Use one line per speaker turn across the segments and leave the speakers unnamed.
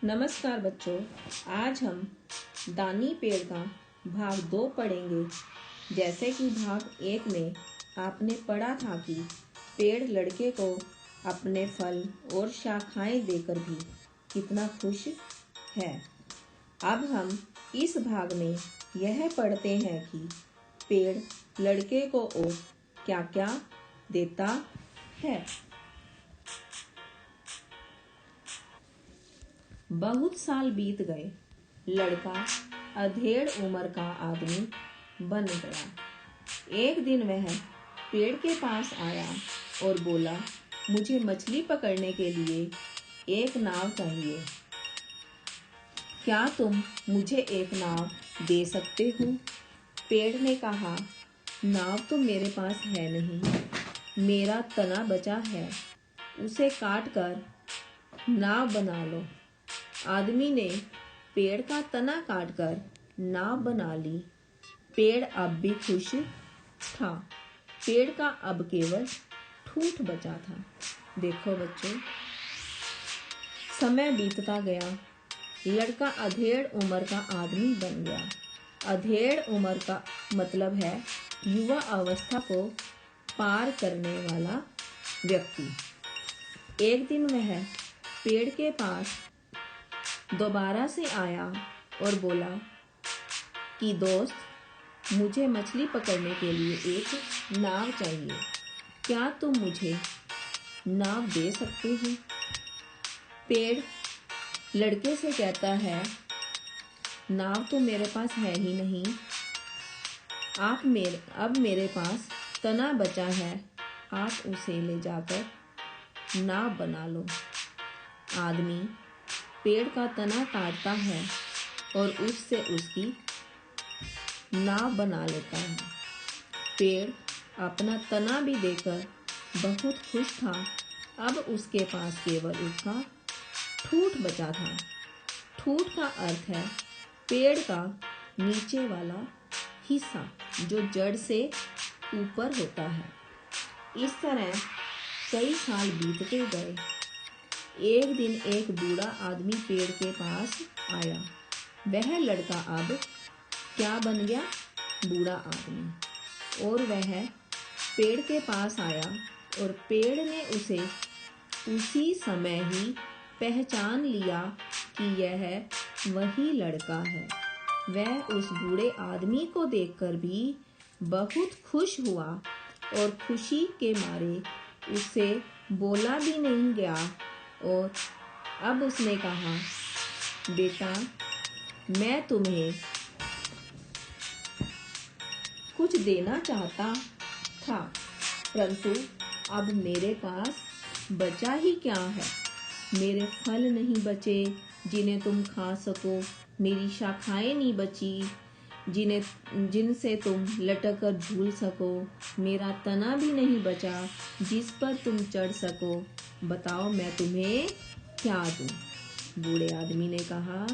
नमस्कार बच्चों, आज हम दानी पेड़ का भाग 2 पढ़ेंगे। जैसे कि भाग 1 में आपने पढ़ा था कि पेड़ लड़के को अपने फल और शाखाएं देकर भी कितना खुश है। अब हम इस भाग में यह पढ़ते हैं कि पेड़ लड़के को और क्या क्या देता है। बहुत साल बीत गए, लड़का अधेड़ उम्र का आदमी बन गया। एक दिन वह पेड़ के पास आया और बोला, मुझे मछली पकड़ने के लिए एक नाव चाहिए। क्या तुम मुझे एक नाव दे सकते हो? पेड़ ने कहा, नाव तो मेरे पास है नहीं, मेरा तना बचा है, उसे काट कर नाव बना लो। आदमी ने पेड़ का तना काटकर नाव बना ली। पेड़ अब भी खुश था। पेड़ का अब केवल ठूंठ बचा था। देखो बच्चों, समय बीतता गया, लड़का अधेड़ उम्र का आदमी बन गया। अधेड़ उम्र का मतलब है युवा अवस्था को पार करने वाला व्यक्ति। एक दिन वह पेड़ के पास दोबारा से आया और बोला कि दोस्त, मुझे मछली पकड़ने के लिए एक नाव चाहिए। क्या तुम मुझे नाव दे सकते हो? पेड़ लड़के से कहता है, नाव तो मेरे पास है ही नहीं, अब मेरे पास तना बचा है, आप उसे ले जाकर नाव बना लो। आदमी पेड़ का तना काटता है और उससे उसकी नाव बना लेता है। पेड़ अपना तना भी देकर बहुत खुश था। अब उसके पास केवल उसका ठूंठ बचा था। ठूंठ का अर्थ है पेड़ का नीचे वाला हिस्सा जो जड़ से ऊपर होता है। इस तरह कई साल बीतते गए। एक दिन एक बूढ़ा आदमी पेड़ के पास आया। वह लड़का अब क्या बन गया? बूढ़ा आदमी। और वह पेड़ के पास आया और पेड़ ने उसे उसी समय ही पहचान लिया कि यह वही लड़का है। वह उस बूढ़े आदमी को देखकर भी बहुत खुश हुआ और खुशी के मारे उससे बोला भी नहीं गया। और अब उसने कहा, बेटा, मैं तुम्हें कुछ देना चाहता था, परंतु अब मेरे पास बचा ही क्या है। मेरे फल नहीं बचे जिन्हें तुम खा सको, मेरी शाखाएं नहीं बची जिनसे तुम लटक कर झूल सको, मेरा तना भी नहीं बचा जिस पर तुम चढ़ सको। बताओ मैं तुम्हें क्या दूं? बूढ़े आदमी ने कहा,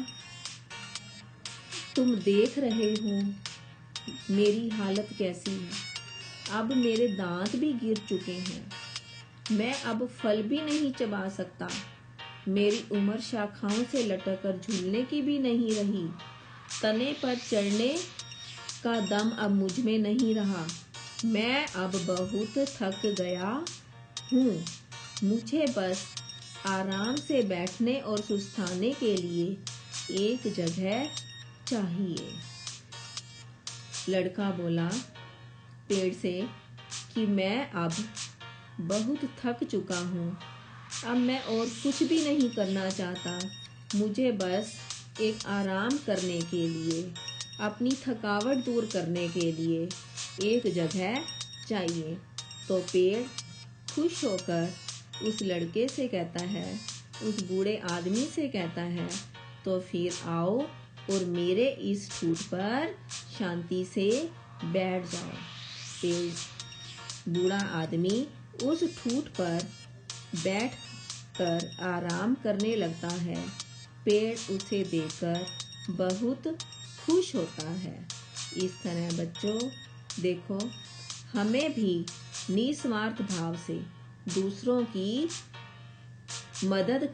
तुम देख रहे हो मेरी हालत कैसी है। अब मेरे दांत भी गिर चुके हैं, मैं अब फल भी नहीं चबा सकता, मेरी उम्र शाखाओं से लटक कर झूलने की भी नहीं रही, तने पर चढ़ने का दम अब मुझ में नहीं रहा, मैं अब बहुत थक गया हूँ, मुझे बस आराम से बैठने और सुस्ताने के लिए एक जगह चाहिए। लड़का बोला पेड़ से कि मैं अब बहुत थक चुका हूँ, अब मैं और कुछ भी नहीं करना चाहता, मुझे बस एक आराम करने के लिए, अपनी थकावट दूर करने के लिए एक जगह चाहिए। तो पेड़ खुश होकर उस लड़के से कहता है, उस बूढ़े आदमी से कहता है, तो फिर आओ और मेरे इस ठूंठ पर शांति से बैठ जाओ। पेड़ बूढ़ा आदमी उस ठूंठ पर बैठ कर आराम करने लगता है। पेड़ उसे देखकर बहुत खुश होता है। इस तरह बच्चों देखो, हमें भी निस्वार्थ भाव से दूसरों की मदद